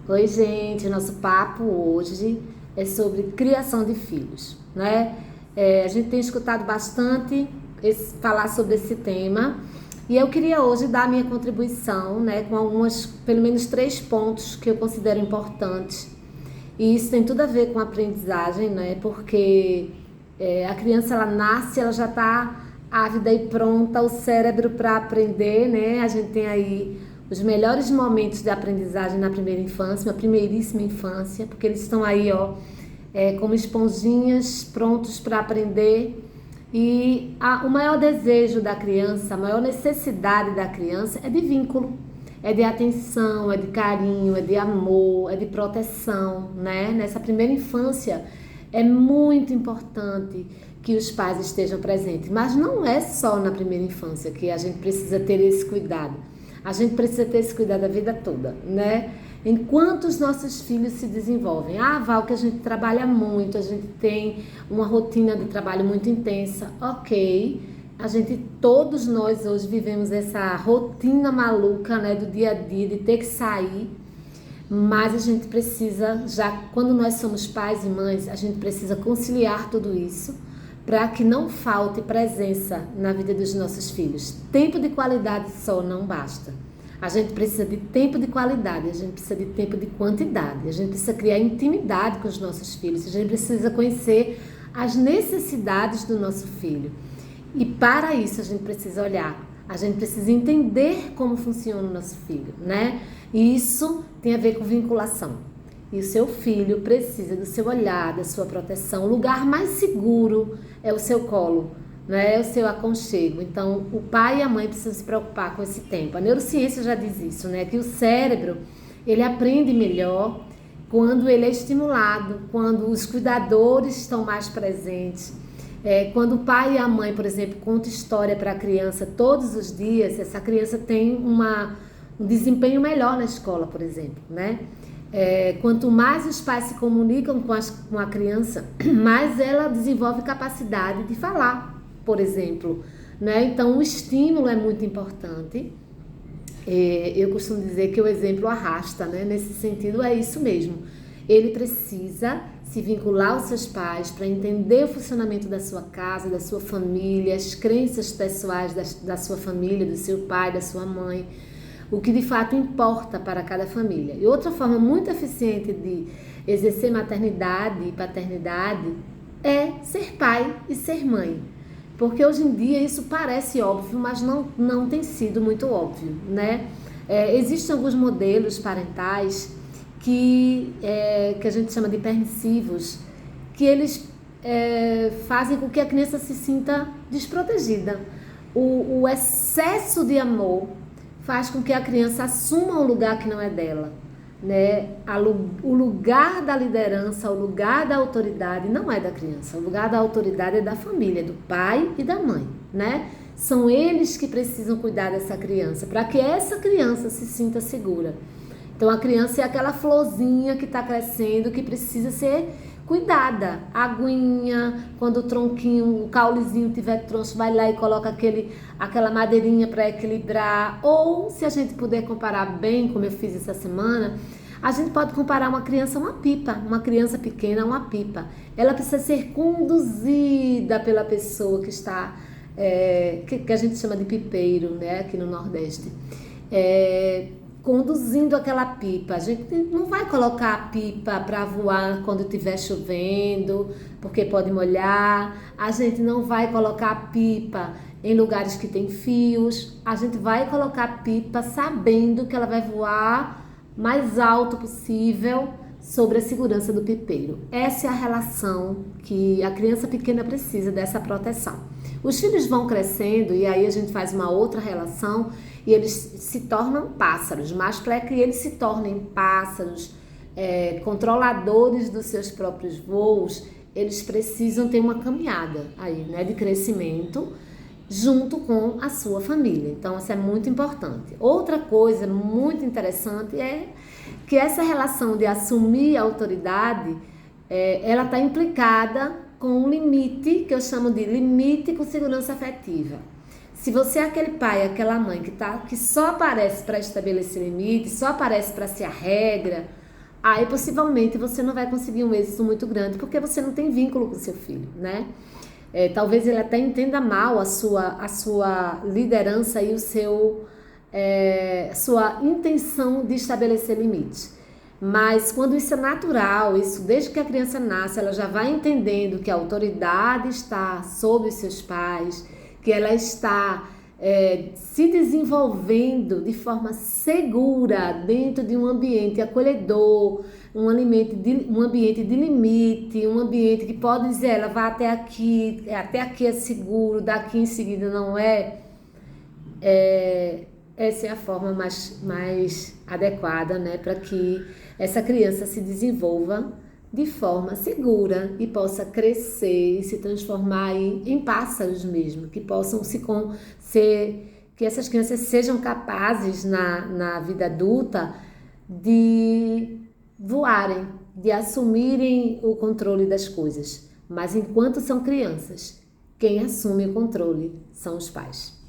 Oi, gente, nosso papo hoje é sobre criação de filhos, né? A gente tem escutado bastante falar sobre esse tema e eu queria hoje dar a minha contribuição, né, com algumas, pelo menos três pontos que eu considero importantes. E isso tem tudo a ver com a aprendizagem, né? Porque a criança ela nasce, ela já está ávida e pronta, o cérebro para aprender, né? A gente tem aí os melhores momentos de aprendizagem na primeira infância, na primeiríssima infância, porque eles estão aí, ó, como esponjinhas prontos para aprender. E o maior desejo da criança, a maior necessidade da criança é de vínculo, é de atenção, é de carinho, é de amor, é de proteção, né? Nessa primeira infância é muito importante que os pais estejam presentes, mas não é só na primeira infância que a gente precisa ter esse cuidado. A gente precisa ter esse cuidado a vida toda, né? Enquanto os nossos filhos se desenvolvem. Val, que a gente trabalha muito, a gente tem uma rotina de trabalho muito intensa. Ok, todos nós hoje vivemos essa rotina maluca, né, do dia a dia, de ter que sair, mas a gente precisa, já quando nós somos pais e mães, a gente precisa conciliar tudo isso para que não falte presença na vida dos nossos filhos. Tempo de qualidade só não basta. A gente precisa de tempo de qualidade, a gente precisa de tempo de quantidade, a gente precisa criar intimidade com os nossos filhos, a gente precisa conhecer as necessidades do nosso filho. E para isso a gente precisa olhar, a gente precisa entender como funciona o nosso filho, né? E isso tem a ver com vinculação. E o seu filho precisa do seu olhar, da sua proteção. O lugar mais seguro é o seu colo, né? É o seu aconchego. Então, o pai e a mãe precisam se preocupar com esse tempo. A neurociência já diz isso, né? Que o cérebro, ele aprende melhor quando ele é estimulado, quando os cuidadores estão mais presentes. Quando o pai e a mãe, por exemplo, contam história para a criança todos os dias, essa criança tem um desempenho melhor na escola, por exemplo, né? Quanto mais os pais se comunicam com a criança, mais ela desenvolve capacidade de falar, por exemplo, né? Então, o estímulo é muito importante. Eu costumo dizer que o exemplo arrasta, né? Nesse sentido, é isso mesmo. Ele precisa se vincular aos seus pais para entender o funcionamento da sua casa, da sua família, as crenças pessoais da sua família, do seu pai, da sua mãe, o que de fato importa para cada família. E outra forma muito eficiente de exercer maternidade e paternidade é ser pai e ser mãe. Porque hoje em dia isso parece óbvio, mas não tem sido muito óbvio, né? Existem alguns modelos parentais que a gente chama de permissivos, que eles fazem com que a criança se sinta desprotegida. O excesso de amor faz com que a criança assuma um lugar que não é dela, né? O lugar da liderança, o lugar da autoridade não é da criança. O lugar da autoridade é da família, do pai e da mãe, né? São eles que precisam cuidar dessa criança, para que essa criança se sinta segura. Então, a criança é aquela florzinha que está crescendo, que precisa ser cuidada. Aguinha, quando o tronquinho, o caulezinho tiver troncho, vai lá e coloca aquela madeirinha para equilibrar. Ou, se a gente puder comparar bem, como eu fiz essa semana, a gente pode comparar uma criança a uma pipa, uma criança pequena a uma pipa. Ela precisa ser conduzida pela pessoa que está, que a gente chama de pipeiro, né, aqui no Nordeste. Conduzindo aquela pipa. A gente não vai colocar a pipa para voar quando estiver chovendo, porque pode molhar. A gente não vai colocar a pipa em lugares que tem fios. A gente vai colocar a pipa sabendo que ela vai voar mais alto possível sobre a segurança do pipeiro. Essa é a relação que a criança pequena precisa, dessa proteção. Os filhos vão crescendo e aí a gente faz uma outra relação e eles se tornam pássaros, mas para que eles se tornem pássaros, controladores dos seus próprios voos, eles precisam ter uma caminhada aí, né, de crescimento junto com a sua família. Então, isso é muito importante. Outra coisa muito interessante é que essa relação de assumir a autoridade, ela está implicada com um limite, que eu chamo de limite com segurança afetiva. Se você é aquele pai, aquela mãe que só aparece para estabelecer limite, só aparece para ser a regra, aí possivelmente você não vai conseguir um êxito muito grande, porque você não tem vínculo com seu filho, né? Talvez ele até entenda mal a sua liderança e sua intenção de estabelecer limites. Mas quando isso é natural, isso desde que a criança nasce, ela já vai entendendo que a autoridade está sobre os seus pais, que ela está se desenvolvendo de forma segura dentro de um ambiente acolhedor, um ambiente de limite, um ambiente que pode dizer, ela vai até aqui é seguro, daqui em seguida não é. Essa é a forma mais adequada, né, para que essa criança se desenvolva de forma segura e possa crescer e se transformar em pássaros mesmo, que possam que essas crianças sejam capazes na vida adulta de voarem, de assumirem o controle das coisas. Mas enquanto são crianças, quem assume o controle são os pais.